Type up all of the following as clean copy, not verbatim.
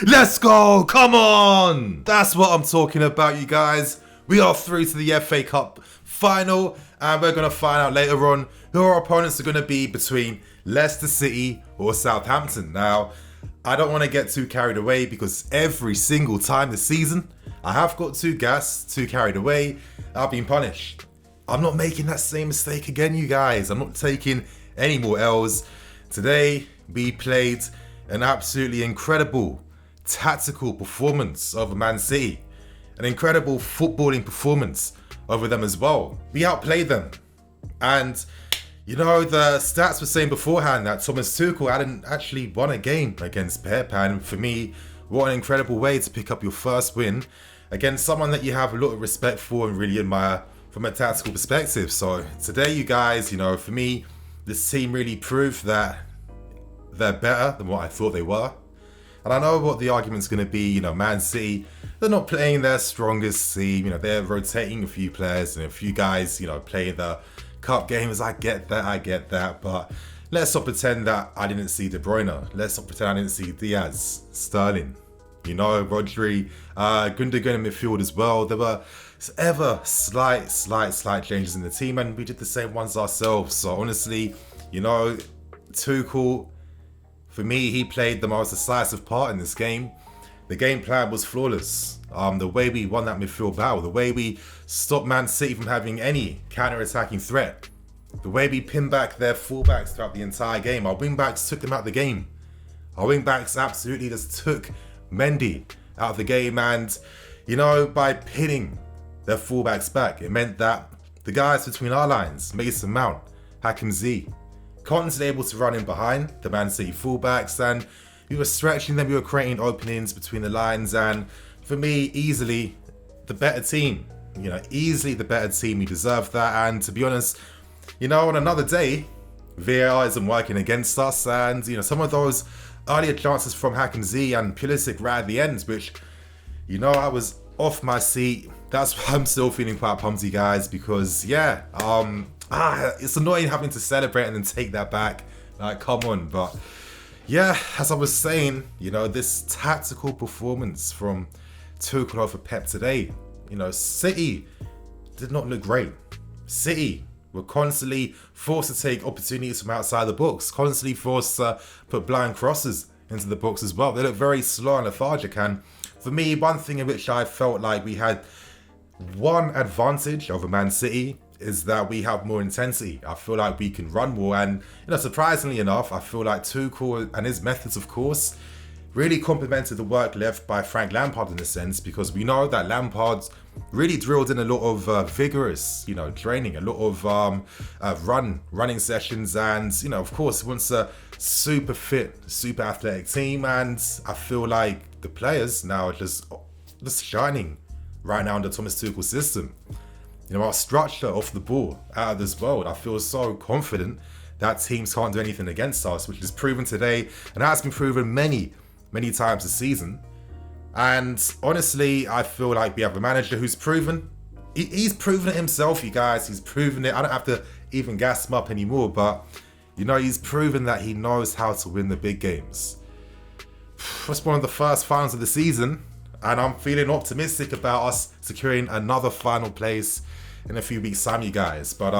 Let's go! Come on! That's what I'm talking about, you guys. We are through to the FA Cup final, and we're going to find out later on who our opponents are going to be between Leicester City or Southampton. Now, I don't want to get too carried away because every single time this season, I have got too carried away. I've been punished. I'm not making that same mistake again, you guys. I'm not taking any more L's. Today, we played an absolutely incredible tactical performance over Man City. An incredible footballing performance over them as well. We outplayed them. And, you know, the stats were saying beforehand that Thomas Tuchel hadn't actually won a game against Pep. And for me, what an incredible way to pick up your first win against someone that you have a lot of respect for and really admire from a tactical perspective. So today, you guys, you know, for me, this team really proved that they're better than what I thought they were. And I know what the argument's going to be. You know, Man City, they're not playing their strongest team. You know, they're rotating a few players and a few guys, you know, playing the cup games. I get that. But let's not pretend that I didn't see De Bruyne. Let's not pretend I didn't see Diaz, Sterling, you know, Rodri, Gundogan in midfield as well. There were ever slight changes in the team, and we did the same ones ourselves. So honestly, you know, Tuchel, for me, he played the most decisive part in this game. The game plan was flawless. The way we won that midfield battle, the way we stopped Man City from having any counter-attacking threat, the way we pinned back their fullbacks throughout the entire game. Our wing-backs took them out of the game. Our wing-backs absolutely just took Mendy out of the game. And, you know, by pinning their fullbacks back, it meant that the guys between our lines, Mason Mount, Hakim Ziyech, constantly able to run in behind the Man City fullbacks, and we were stretching them, we were creating openings between the lines, and for me, easily the better team. You know, easily the better team. We deserved that, and to be honest, you know, on another day, VAR isn't working against us, and, you know, some of those earlier chances from Hakim Ziyech and Pulisic right at the end, which, you know, I was off my seat. That's why I'm still feeling quite pumped, guys, because, yeah, it's annoying having to celebrate and then take that back. Like, come on. But yeah, as I was saying, you know, this tactical performance from Tuchel over Pep today, you know, City did not look great. City were constantly forced to take opportunities from outside the box, constantly forced to put blind crosses into the box as well. They look very slow and lethargic. And for me, one thing in which I felt like we had one advantage over Man City is that we have more intensity. I feel like we can run more, and, you know, surprisingly enough, I feel like Tuchel and his methods, of course, really complemented the work left by Frank Lampard in a sense, because we know that Lampard really drilled in a lot of vigorous, you know, training, a lot of running sessions, and, you know, of course, he wants a super fit, super athletic team, and I feel like the players now are just shining right now under Thomas Tuchel's system. You know, our structure off the ball out of this world. I feel so confident that teams can't do anything against us, which is proven today and has been proven many times this season. And honestly, I feel like we have a manager who's proven, he's proven it himself, you guys. He's proven it. I don't have to even gas him up anymore, but, you know, he's proven that he knows how to win the big games. It's one of the first finals of the season, and I'm feeling optimistic about us securing another final place in a few weeks' time, you guys. But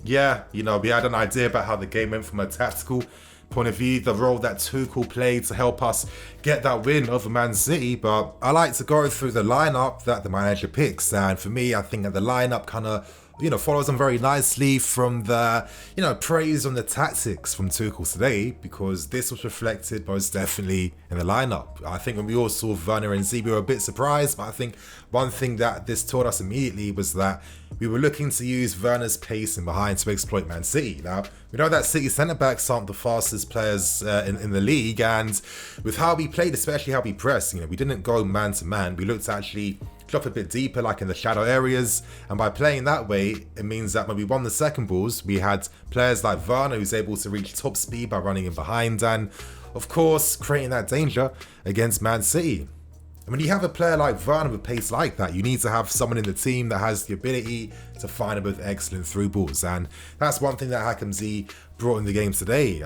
yeah, you know, we had an idea about how the game went from a tactical point of view, the role that Tuchel played to help us get that win over Man City. But I like to go through the lineup that the manager picks, and for me, I think that the lineup kind of, you know, follows on very nicely from the, you know, praise on the tactics from Tuchel today, because this was reflected most definitely in the lineup. I think when we all saw Werner and Ziyech, we were a bit surprised, but I think one thing that this taught us immediately was that we were looking to use Werner's pace in behind to exploit Man City. Now, we know that City centre-backs aren't the fastest players in the league, and with how we played, especially how we pressed, you know, we didn't go man-to-man. We looked to actually drop a bit deeper, like in the shadow areas, and by playing that way, it means that when we won the second balls, we had players like Werner who's able to reach top speed by running in behind, and of course creating that danger against Man City. And when you have a player like Werner with pace like that, you need to have someone in the team that has the ability to find it with excellent through balls, and that's one thing that Hakim Ziyech brought in the game today.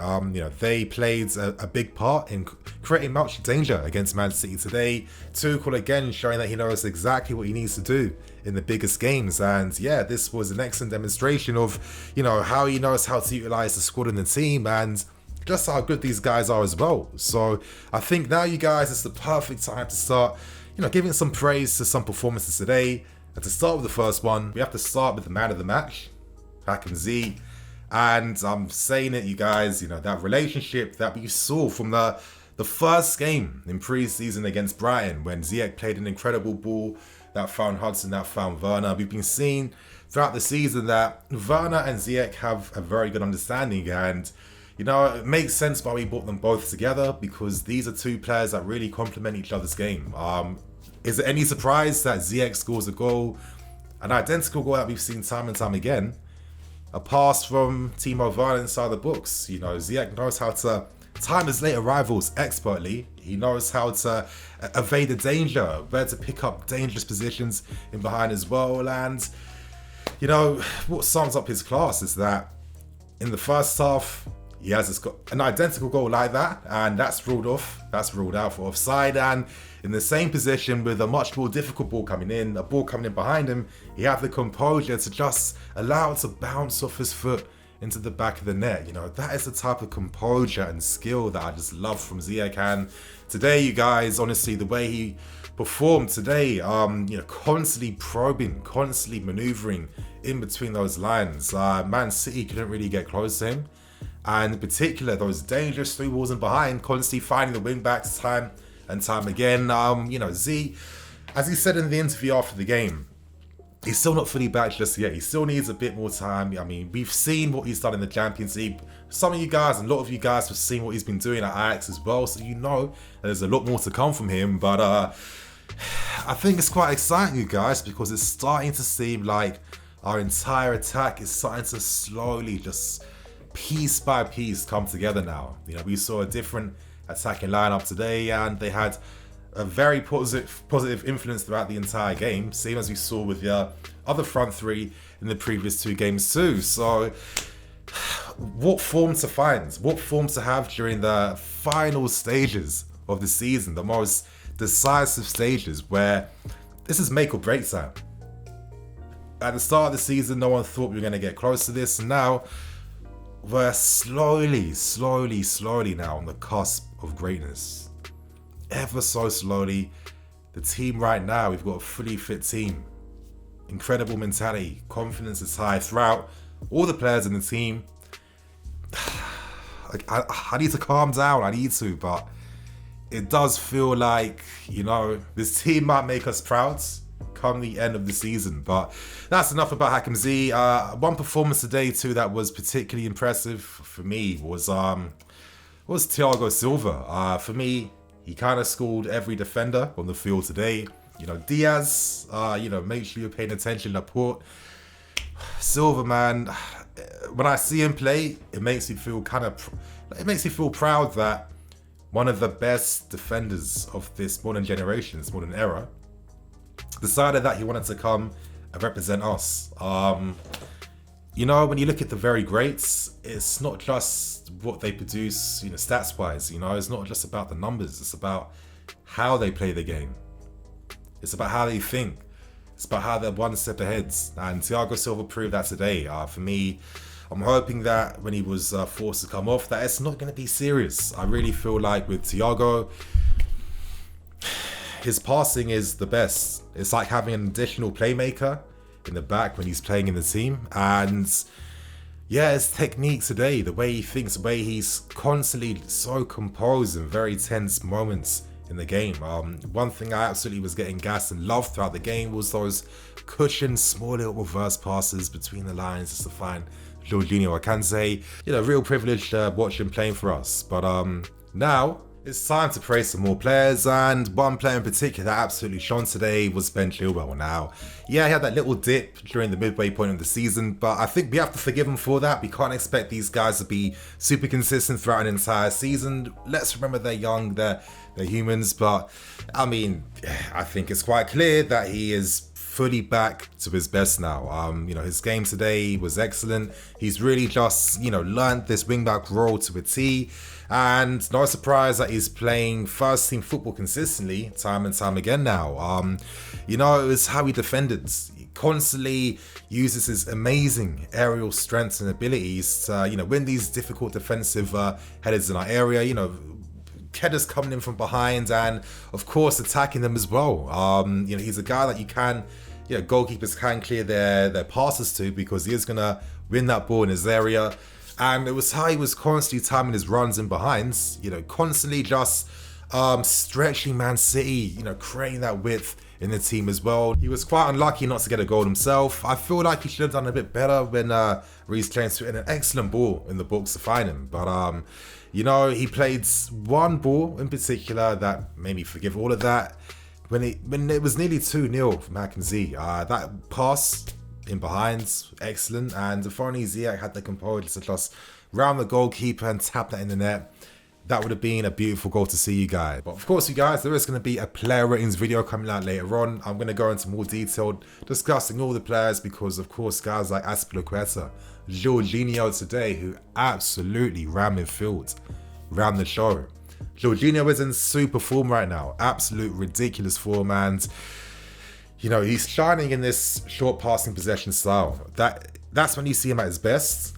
They played a big part in creating much danger against Man City today. Tuchel again showing that he knows exactly what he needs to do in the biggest games. And yeah, this was an excellent demonstration of, how he knows how to utilize the squad and the team, and just how good these guys are as well. So I think now, you guys, it's the perfect time to start, giving some praise to some performances today. And to start with the first one, we have to start with the man of the match, Hakim Ziyech. And I'm saying it, you guys, that relationship that we saw from the first game in pre-season against Brighton, when Ziyech played an incredible ball that found Hudson, that found Werner. We've been seeing throughout the season that Werner and Ziyech have a very good understanding, and it makes sense why we brought them both together, because these are two players that really complement each other's game. Is it any surprise that Ziyech scores a goal, an identical goal that we've seen time and time again? A pass from Timo Werner inside the books. Ziyech knows how to time his late arrivals expertly. He knows how to evade the danger, where to pick up dangerous positions in behind as well. And, what sums up his class is that in the first half, he has an identical goal like that, and that's ruled out for offside. And in the same position, with a much more difficult ball coming in, a ball coming in behind him, he had the composure to just allow it to bounce off his foot into the back of the net. That is the type of composure and skill that I just love from Ziyech. And today, you guys, honestly, the way he performed today, constantly probing, constantly maneuvering in between those lines. Man City couldn't really get close to him. And in particular, those dangerous through balls in behind, constantly finding the wing backs time and time again. Z, as he said in the interview after the game, he's still not fully back just yet. He still needs a bit more time. I mean, we've seen what he's done in the Champions League. Some of you guys, and a lot of you guys, have seen what he's been doing at Ajax as well. So there's a lot more to come from him. But I think it's quite exciting, you guys, because it's starting to seem like our entire attack is starting to slowly, just piece by piece, come together now. We saw a different attacking lineup today, and they had a very positive influence throughout the entire game, same as we saw with the other front three in the previous two games too. So what form to find, what form to have during the final stages of the season, the most decisive stages, where this is make or break time. At the start of the season, no one thought we were going to get close to this, and now we're slowly now on the cusp of greatness. Ever so slowly. The team right now, we've got a fully fit team. Incredible mentality. Confidence is high throughout all the players in the team. I need to calm down. I need to, but it does feel like, this team might make us proud come the end of the season. But that's enough about Hakim Ziyech. One performance today too that was particularly impressive for me was Thiago Silva. For me, he kind of schooled every defender on the field today. Diaz, make sure you're paying attention. Laporte, Silva, man, when I see him play, it makes me feel proud that one of the best defenders of this modern generation, this modern era, decided that he wanted to come and represent us. When you look at the very greats, it's not just what they produce, stats-wise. It's not just about the numbers. It's about how they play the game. It's about how they think. It's about how they're one step ahead. And Thiago Silva proved that today. For me, I'm hoping that when he was forced to come off, that it's not going to be serious. I really feel like with Thiago, his passing is the best. It's like having an additional playmaker in the back when he's playing in the team. And yeah, his technique today, the way he thinks, the way he's constantly so composed in very tense moments in the game. One thing I absolutely was getting gassed and loved throughout the game was those cushioned, small little reverse passes between the lines just to find Jorginho. I can say, real privilege to watch him playing for us. But now it's time to praise some more players, and one player in particular that absolutely shone today was Ben Chilwell. Now, yeah, he had that little dip during the midway point of the season, but I think we have to forgive him for that. We can't expect these guys to be super consistent throughout an entire season. Let's remember they're young, they're humans, but I mean, I think it's quite clear that he is fully back to his best now. His game today was excellent. He's really just, learned this wing-back role to a T. And no surprise that he's playing first team football consistently, time and time again now. It was how he defended. He constantly uses his amazing aerial strengths and abilities to, win these difficult defensive headers in our area, headers coming in from behind and, of course, attacking them as well. He's a guy that you can, goalkeepers can clear their passes to because he is going to win that ball in his area. And it was how he was constantly timing his runs in behinds, constantly just stretching Man City, creating that width in the team as well. He was quite unlucky not to get a goal himself. I feel like he should have done a bit better when Reece James put in an excellent ball in the box to find him. But, he played one ball in particular that made me forgive all of that. When it was nearly 2-0 from Ziyech, that pass in behind, excellent. And if only Ziyech had the composure to just round the goalkeeper and tap that in the net, that would have been a beautiful goal to see, you guys. But of course, you guys, there is going to be a player ratings video coming out later on. I'm going to go into more detail discussing all the players because, of course, guys like Aspilicueta, Jorginho today, who absolutely ran midfield, ran the show. Jorginho is in super form right now, absolute ridiculous form, and he's shining in this short passing possession style. That's when you see him at his best.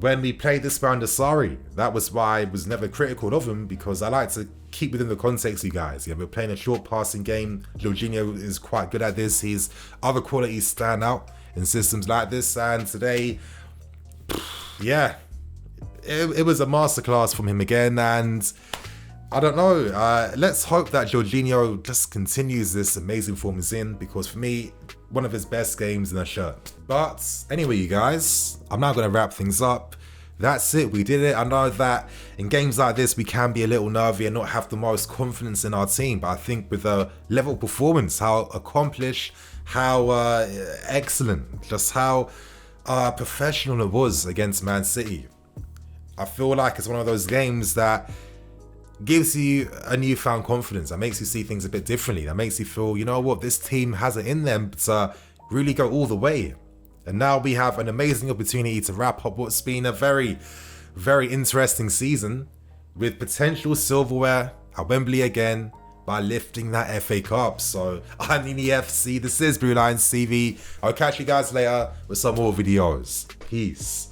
When we played this round of Sarri, that was why I was never critical of him, because I like to keep within the context, you guys. We're playing a short passing game. Jorginho is quite good at this. His other qualities stand out in systems like this, and today, it was a masterclass from him again, and I don't know. Let's hope that Jorginho just continues this amazing form he's in, because for me, one of his best games in a shirt. But anyway, you guys, I'm now going to wrap things up. That's it. We did it. I know that in games like this, we can be a little nervy and not have the most confidence in our team. But I think with a level performance, how accomplished, how excellent, just how professional it was against Man City, I feel like it's one of those games that gives you a newfound confidence. That makes you see things a bit differently. That makes you feel, you know what, this team has it in them to really go all the way. And now we have an amazing opportunity to wrap up what's been a very, very interesting season with potential silverware at Wembley again by lifting that FA Cup. So I'm in the FC. This is Blue Lions TV. I'll catch you guys later with some more videos. Peace.